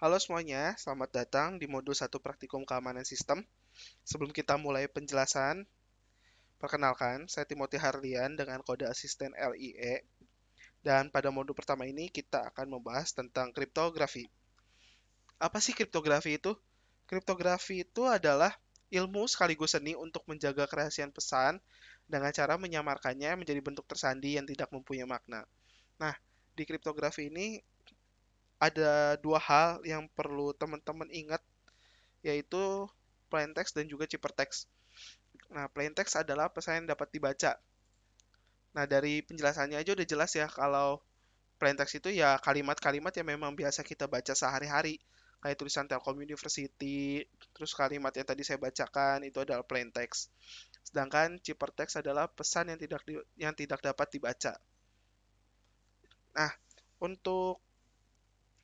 Halo semuanya, selamat datang di modul 1 Praktikum Keamanan Sistem. Sebelum kita mulai penjelasan, perkenalkan, saya Timothy Harlian dengan kode asisten LIE. Dan pada modul pertama ini kita akan membahas tentang kriptografi. Apa sih kriptografi itu? Kriptografi itu adalah ilmu sekaligus seni untuk menjaga kerahasiaan pesan dengan cara menyamarkannya menjadi bentuk tersandi yang tidak mempunyai makna. Nah, di kriptografi ini ada dua hal yang perlu teman-teman ingat, yaitu plaintext dan juga ciphertext. Nah, plaintext adalah pesan yang dapat dibaca. Nah, dari penjelasannya aja udah jelas ya kalau plaintext itu ya kalimat-kalimat yang memang biasa kita baca sehari-hari. Kayak tulisan Telkom University, terus kalimat yang tadi saya bacakan itu adalah plaintext. Sedangkan ciphertext adalah pesan yang tidak dapat dibaca. Nah, untuk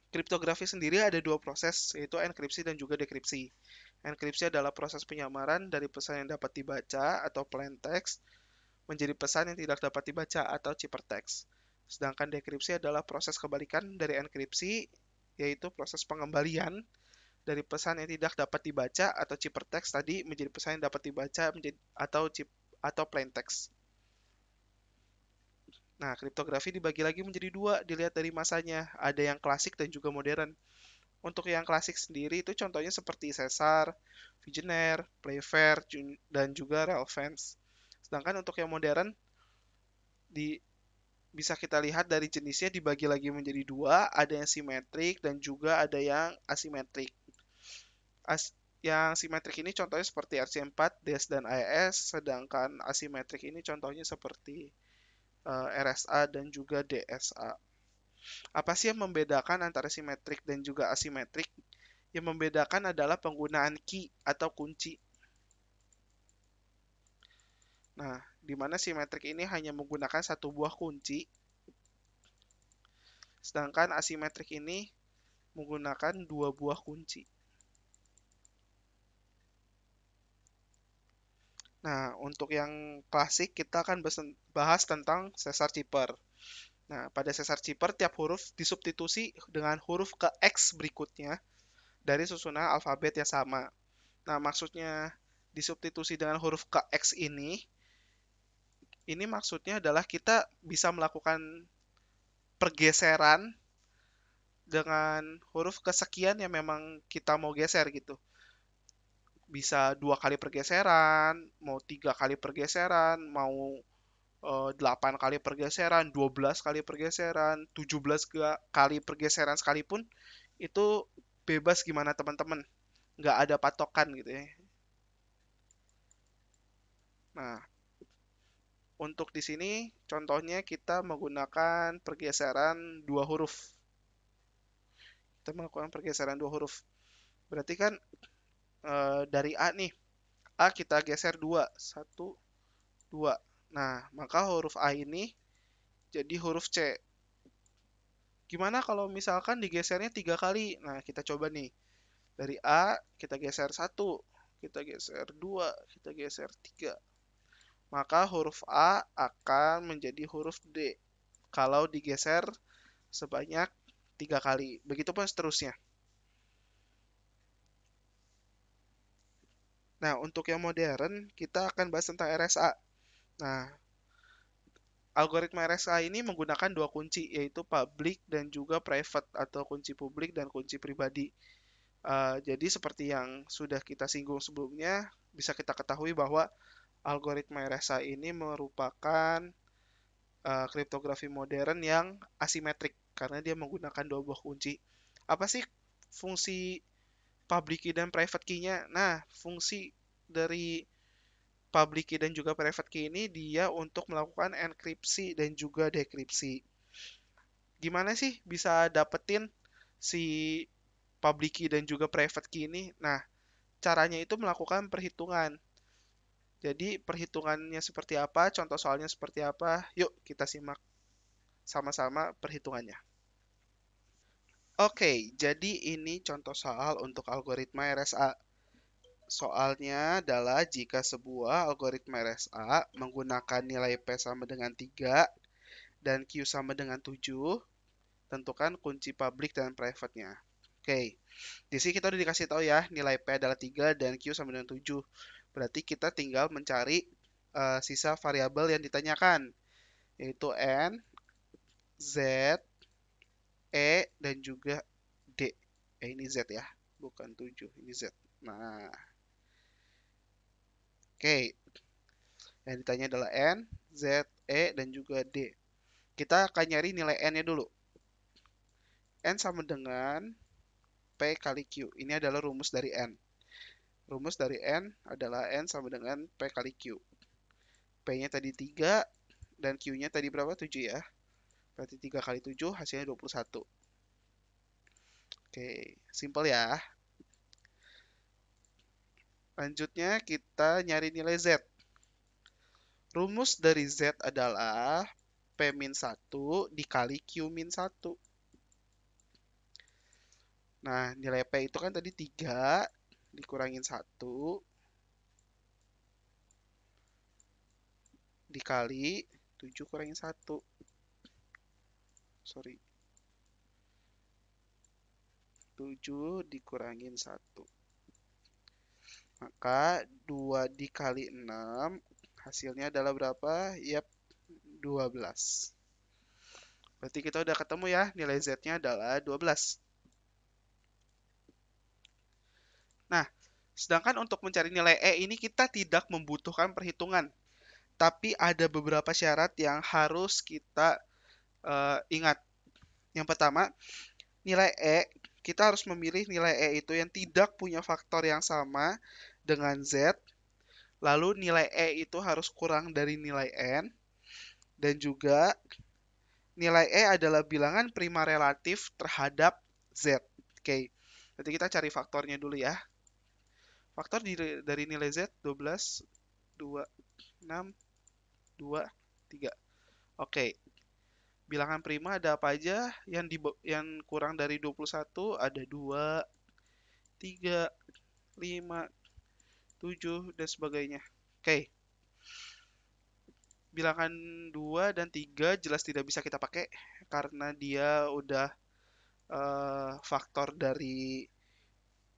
kriptografi sendiri ada dua proses, yaitu enkripsi dan juga dekripsi. Enkripsi adalah proses penyamaran dari pesan yang dapat dibaca atau plaintext menjadi pesan yang tidak dapat dibaca atau ciphertext. Sedangkan dekripsi adalah proses kebalikan dari enkripsi, yaitu proses pengembalian dari pesan yang tidak dapat dibaca atau ciphertext tadi menjadi pesan yang dapat dibaca atau plaintext. Nah, kriptografi dibagi lagi menjadi dua, dilihat dari masanya. Ada yang klasik dan juga modern. Untuk yang klasik sendiri itu contohnya seperti Caesar, Vigenère, Playfair, dan juga Relevance. Sedangkan untuk yang modern di bisa kita lihat dari jenisnya dibagi lagi menjadi dua, ada yang simetrik dan juga ada yang asimetrik. Yang simetrik ini contohnya seperti RC4, DES, dan AES, sedangkan asimetrik ini contohnya seperti RSA dan juga DSA. Apa sih yang membedakan antara simetrik dan juga asimetrik? Yang membedakan adalah penggunaan key atau kunci. Nah, di mana simetrik ini hanya menggunakan satu buah kunci, sedangkan asimetrik ini menggunakan dua buah kunci. Nah, untuk yang klasik kita akan bahas tentang sesar Cipher. Nah, pada sesar Cipher tiap huruf disubstitusi dengan huruf ke X berikutnya dari susunan alfabet yang sama. Nah, maksudnya disubstitusi dengan huruf ke X ini maksudnya adalah kita bisa melakukan pergeseran dengan huruf kesekian yang memang kita mau geser gitu. Bisa dua kali pergeseran, mau tiga kali pergeseran, mau 8 kali pergeseran, 12 kali pergeseran, 17 kali pergeseran sekalipun, itu bebas gimana teman-teman. Nggak ada patokan gitu ya. Nah, untuk di sini contohnya kita menggunakan pergeseran dua huruf. Kita melakukan pergeseran dua huruf. Berarti kan dari A nih, A kita geser dua, satu, dua. Nah, maka huruf A ini jadi huruf C. Gimana kalau misalkan digesernya tiga kali? Nah, kita coba nih. Dari A kita geser satu, kita geser dua, kita geser tiga. Maka huruf A akan menjadi huruf D kalau digeser sebanyak tiga kali. Begitupun seterusnya. Nah, untuk yang modern, kita akan bahas tentang RSA. Nah, algoritma RSA ini menggunakan dua kunci, yaitu public dan juga private, atau kunci publik dan kunci pribadi. Jadi seperti yang sudah kita singgung sebelumnya, bisa kita ketahui bahwa algoritma RSA ini merupakan kriptografi modern yang asimetrik karena dia menggunakan dua buah kunci. Apa sih fungsi public key dan private key-nya? Nah, fungsi dari public key dan juga private key ini dia untuk melakukan enkripsi dan juga dekripsi. Gimana sih bisa dapetin si public key dan juga private key ini? Nah, caranya itu melakukan perhitungan. Jadi perhitungannya seperti apa, contoh soalnya seperti apa, yuk kita simak sama-sama perhitungannya. Oke, jadi ini contoh soal untuk algoritma RSA. Soalnya adalah jika sebuah algoritma RSA menggunakan nilai P sama dengan 3 dan Q sama dengan 7, tentukan kunci publik dan private-nya. Oke, di sini kita udah dikasih tahu ya, nilai P adalah 3 dan Q sama dengan 7. Berarti kita tinggal mencari sisa variabel yang ditanyakan, yaitu N, Z, E, dan juga D. Ini Z ya, bukan 7, ini Z. Nah, oke. Yang ditanya adalah N, Z, E, dan juga D. Kita akan nyari nilai N-nya dulu. N sama dengan P kali Q. Ini adalah rumus dari N. Rumus dari N adalah N sama dengan P kali Q. P-nya tadi 3 dan Q-nya tadi berapa? 7 ya. Berarti 3 kali 7 hasilnya 21. Oke, simple ya. Lanjutnya kita nyari nilai Z. Rumus dari Z adalah P-1 dikali Q-1. Nah, nilai P itu kan tadi 3 dikurangin 1 dikali 7 kurangin 1. Sorry. 7 dikurangin 1. Maka 2 dikali 6 hasilnya adalah berapa? Yap, 12. Berarti kita udah ketemu ya, nilai Z-nya adalah 12. Nah, sedangkan untuk mencari nilai E ini kita tidak membutuhkan perhitungan. Tapi ada beberapa syarat yang harus kita ingat. Yang pertama, nilai E, kita harus memilih nilai E itu yang tidak punya faktor yang sama dengan Z. Lalu nilai E itu harus kurang dari nilai N. Dan juga nilai E adalah bilangan prima relatif terhadap Z. Oke, nanti kita cari faktornya dulu ya. Faktor dari nilai Z 12, 2, 6, 2, 3. Oke, bilangan prima ada apa aja? Yang kurang dari 21 ada 2, 3, 5, 7, dan sebagainya. Oke, bilangan 2 dan 3 jelas tidak bisa kita pakai karena dia udah faktor dari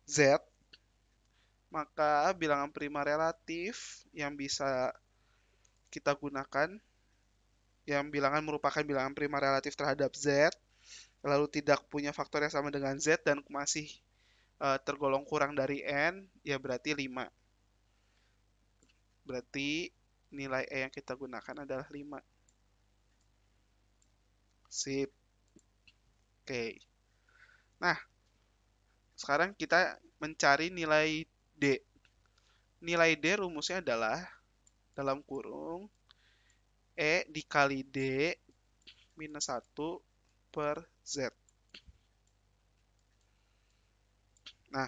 Z. Maka bilangan prima relatif yang bisa kita gunakan, yang bilangan merupakan bilangan prima relatif terhadap Z, lalu tidak punya faktor yang sama dengan Z dan masih tergolong kurang dari N, ya berarti 5. Berarti nilai E yang kita gunakan adalah 5. Sip. Oke. Nah, sekarang kita mencari nilai D. Nilai D rumusnya adalah dalam kurung E dikali D minus 1 per Z. Nah,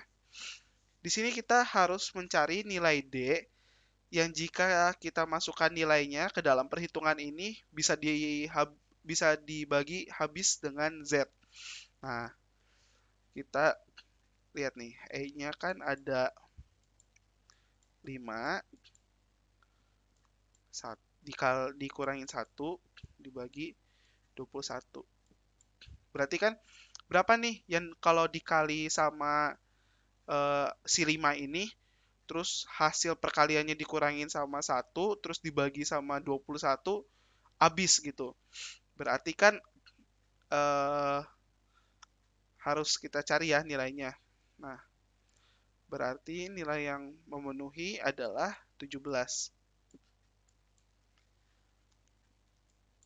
di sini kita harus mencari nilai D yang jika kita masukkan nilainya ke dalam perhitungan ini bisa dibagi habis dengan Z. Nah, kita lihat nih, E-nya kan ada 5, dikurangin 1, dibagi 21. Berarti kan berapa nih yang kalau dikali sama si 5 ini, terus hasil perkaliannya dikurangin sama 1, terus dibagi sama 21, habis gitu. Berarti kan eh, harus kita cari ya nilainya. Nah, berarti nilai yang memenuhi adalah 17.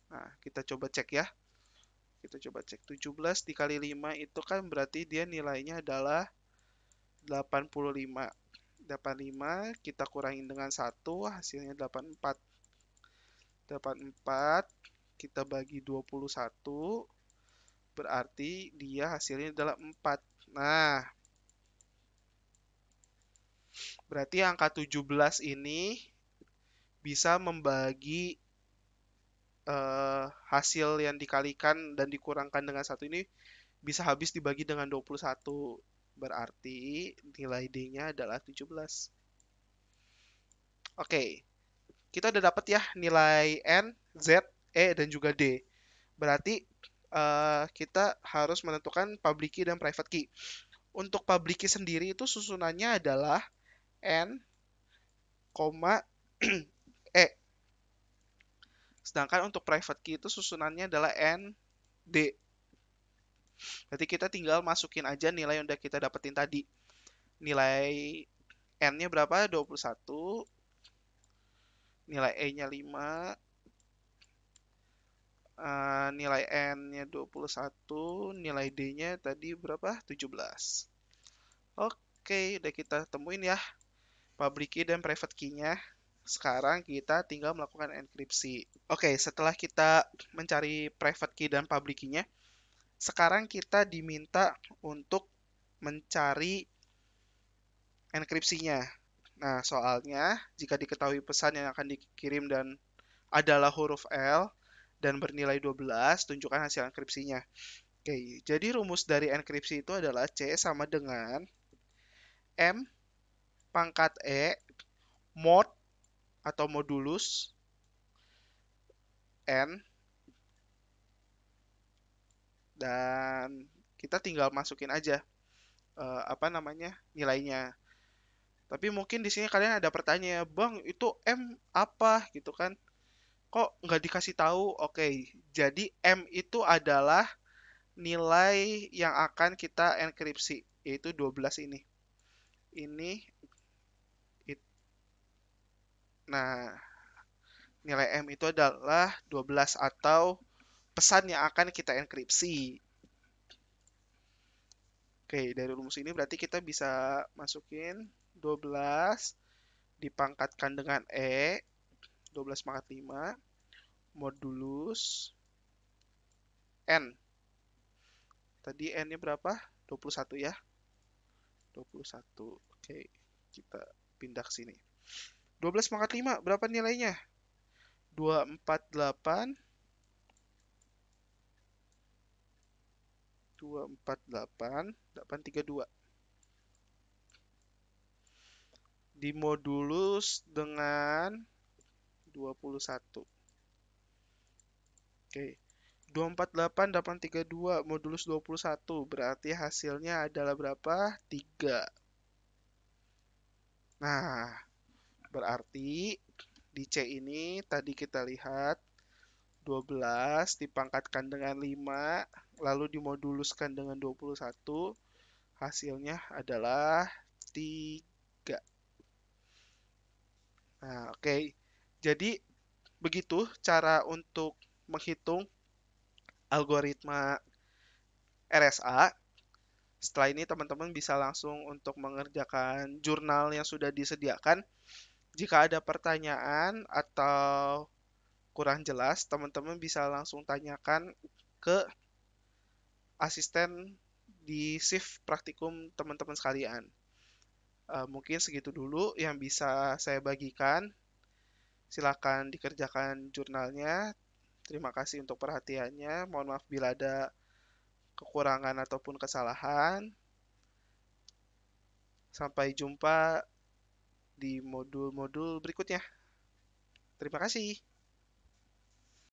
Nah, kita coba cek ya. Kita coba cek 17 dikali 5 itu kan berarti dia nilainya adalah 85. 85 kita kurangin dengan 1 hasilnya 84. 84 kita bagi 21 berarti dia hasilnya adalah 4. Nah, berarti angka 17 ini bisa membagi hasil yang dikalikan dan dikurangkan dengan 1 ini bisa habis dibagi dengan 21. Berarti nilai D-nya adalah 17. Oke, kita udah dapat ya nilai N, Z, E, dan juga D. Berarti kita harus menentukan public key dan private key. Untuk public key sendiri itu susunannya adalah N, E. Sedangkan untuk private key itu susunannya adalah N, D. Berarti kita tinggal masukin aja nilai yang udah kita dapetin tadi. Nilai N-nya berapa? 21. Nilai E-nya 5. Nilai N-nya 21. Nilai D-nya tadi berapa? 17. Oke, udah kita temuin ya public key dan private key-nya. Sekarang kita tinggal melakukan enkripsi. Oke, setelah kita mencari private key dan public key-nya, sekarang kita diminta untuk mencari enkripsinya. Nah, soalnya jika diketahui pesan yang akan dikirim dan adalah huruf L dan bernilai 12, tunjukkan hasil enkripsinya. Oke, jadi rumus dari enkripsi itu adalah C sama dengan M pangkat E mod atau modulus N, dan kita tinggal masukin aja apa namanya nilainya. Tapi mungkin di sini kalian ada pertanyaan, Bang, itu M apa gitu kan? Kok nggak dikasih tahu? Oke, jadi M itu adalah nilai yang akan kita enkripsi, yaitu 12 ini. Ini, nah, nilai M itu adalah 12 atau pesan yang akan kita enkripsi. Oke, dari rumus ini berarti kita bisa masukin 12 dipangkatkan dengan E, 12 pangkat 5, modulus N. Tadi N-nya berapa? 21 ya? 21. Oke, kita pindah ke sini. 12 pangkat 5, berapa nilainya? 248. 248, 832. Dimodulus dengan 21. Oke. 248, 832 modulus 21. Berarti hasilnya adalah berapa? 3. Nah, berarti di C ini tadi kita lihat 12 dipangkatkan dengan 5, lalu dimoduluskan dengan 21, hasilnya adalah 3. Nah, oke. Jadi, begitu cara untuk menghitung algoritma RSA. Setelah ini teman-teman bisa langsung untuk mengerjakan jurnal yang sudah disediakan. Jika ada pertanyaan atau kurang jelas, teman-teman bisa langsung tanyakan ke asisten di shift praktikum teman-teman sekalian. Mungkin segitu dulu yang bisa saya bagikan. Silakan dikerjakan jurnalnya. Terima kasih untuk perhatiannya. Mohon maaf bila ada kekurangan ataupun kesalahan. Sampai jumpa di modul-modul berikutnya. Terima kasih.